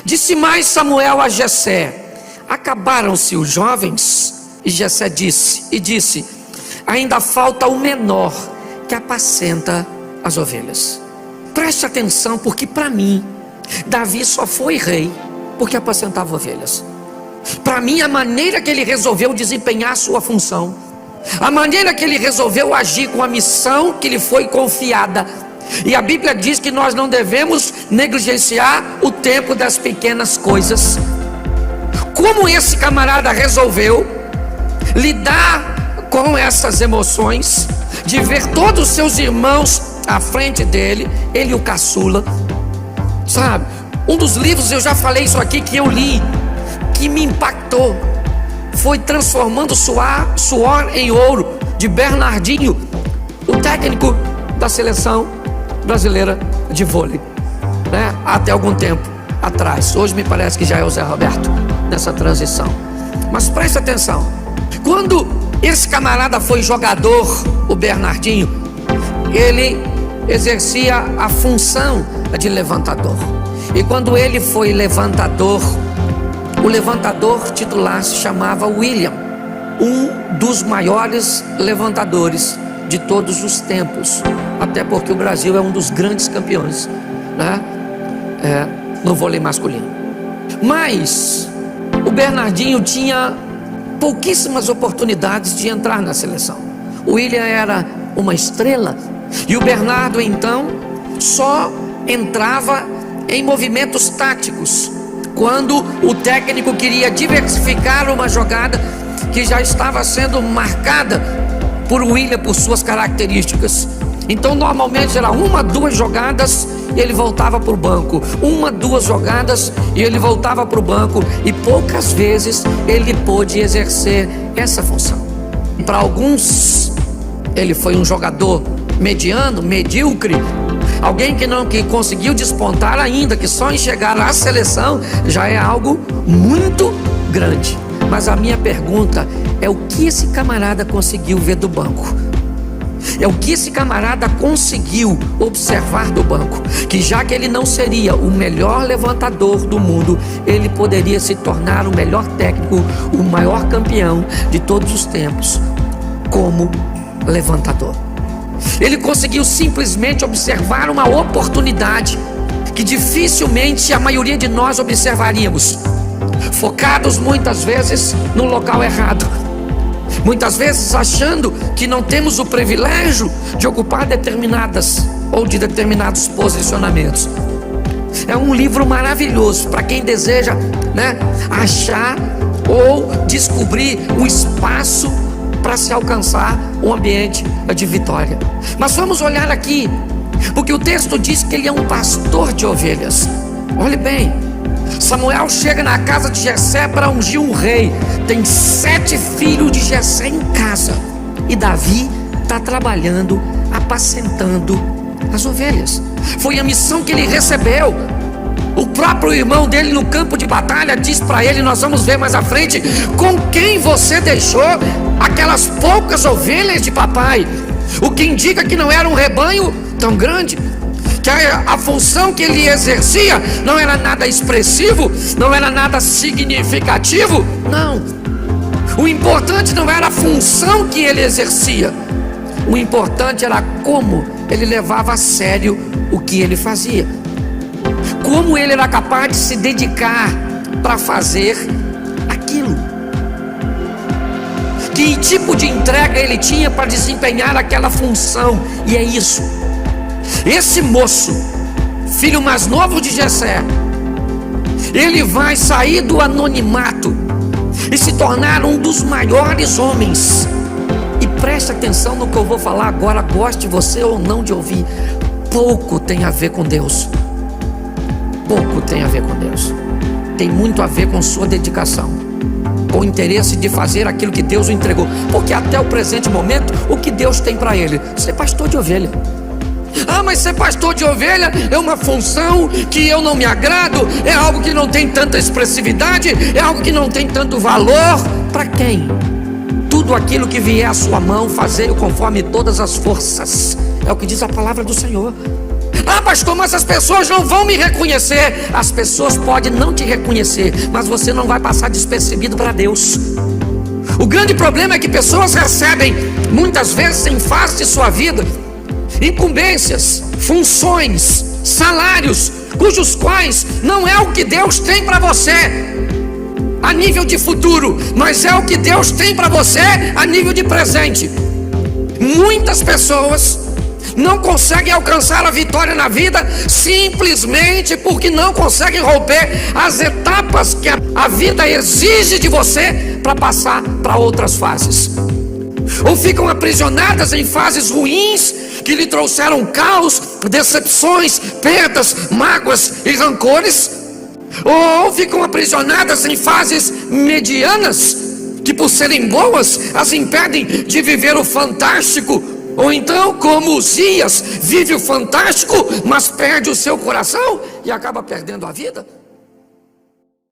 Disse mais Samuel a Jessé: acabaram-se os jovens? E Jessé disse: ainda falta o menor, que apacenta as ovelhas. Preste atenção, porque para mim Davi só foi rei porque apacentava ovelhas. Para mim, a maneira que ele resolveu desempenhar a sua função, a maneira que ele resolveu agir com a missão que lhe foi confiada. E a Bíblia diz que nós não devemos negligenciar o tempo das pequenas coisas. Como esse camarada resolveu lidar com essas emoções de ver todos os seus irmãos à frente dele, ele o caçula, sabe? Um dos livros, eu já falei isso aqui, que eu li, que me impactou, foi Transformando Suor em Ouro, de Bernardinho, o técnico da seleção brasileira de vôlei, né? Até algum tempo atrás. Hoje me parece que já é o Zé Roberto nessa transição. Mas preste atenção, quando esse camarada foi jogador, o Bernardinho, ele exercia a função de levantador. E quando ele foi levantador, o levantador titular se chamava William, um dos maiores levantadores de todos os tempos, até porque o Brasil é um dos grandes campeões, né? No vôlei masculino. Mas o Bernardinho tinha pouquíssimas oportunidades de entrar na seleção. O William era uma estrela e o Bernardo então só entrava em movimentos táticos, quando o técnico queria diversificar uma jogada que já estava sendo marcada por William, por suas características. Então normalmente era 1, 2 jogadas e ele voltava para o banco, 1, 2 jogadas e ele voltava para o banco, e poucas vezes ele pôde exercer essa função. Para alguns ele foi um jogador mediano, medíocre, alguém que conseguiu despontar ainda, que só em chegar à seleção já é algo muito grande. Mas a minha pergunta é: o que esse camarada conseguiu ver do banco? É o que esse camarada conseguiu observar do banco, que já que ele não seria o melhor levantador do mundo, ele poderia se tornar o melhor técnico, o maior campeão de todos os tempos como levantador. Ele conseguiu simplesmente observar uma oportunidade que dificilmente a maioria de nós observaríamos, focados muitas vezes no local errado, muitas vezes achando que não temos o privilégio de ocupar determinados posicionamentos. É um livro maravilhoso para quem deseja, né, achar ou descobrir um espaço para se alcançar um ambiente de vitória. Mas vamos olhar aqui, porque o texto diz que ele é um pastor de ovelhas. Olhe bem, Samuel chega na casa de Jessé para ungir um rei. Tem 7 filhos de Jessé em casa, e Davi está trabalhando, apacentando as ovelhas. Foi a missão que ele recebeu. O próprio irmão dele no campo de batalha diz para ele, nós vamos ver mais à frente, com quem você deixou aquelas poucas ovelhas de papai. O que indica que não era um rebanho tão grande, que a função que ele exercia não era nada expressivo, não era nada significativo. Não, o importante não era a função que ele exercia, o importante era como ele levava a sério o que ele fazia, como ele era capaz de se dedicar para fazer aquilo, que tipo de entrega ele tinha para desempenhar aquela função. E é isso, esse moço, filho mais novo de Jessé, ele vai sair do anonimato e se tornar um dos maiores homens. E preste atenção no que eu vou falar agora, goste você ou não de ouvir, pouco tem a ver com Deus. Pouco tem a ver com Deus, tem muito a ver com sua dedicação, com o interesse de fazer aquilo que Deus o entregou. Porque até o presente momento, o que Deus tem para ele? Ser pastor de ovelha. Ah, mas ser pastor de ovelha é uma função que eu não me agrado, é algo que não tem tanta expressividade, é algo que não tem tanto valor. Para quem? Tudo aquilo que vier à sua mão, fazei-o conforme todas as forças, é o que diz a palavra do Senhor. Ah, pastor, mas as pessoas não vão me reconhecer. As pessoas podem não te reconhecer, mas você não vai passar despercebido para Deus. O grande problema é que pessoas recebem, muitas vezes em fase de sua vida, incumbências, funções, salários, cujos quais não é o que Deus tem para você a nível de futuro, mas é o que Deus tem para você a nível de presente. Muitas pessoas não conseguem alcançar a vitória na vida simplesmente porque não conseguem romper as etapas que a vida exige de você para passar para outras fases, ou ficam aprisionadas em fases ruins que lhe trouxeram caos, decepções, perdas, mágoas e rancores, ou ficam aprisionadas em fases medianas que, por serem boas, as impedem de viver o fantástico. Ou então, como Uzias, vive o fantástico, mas perde o seu coração e acaba perdendo a vida.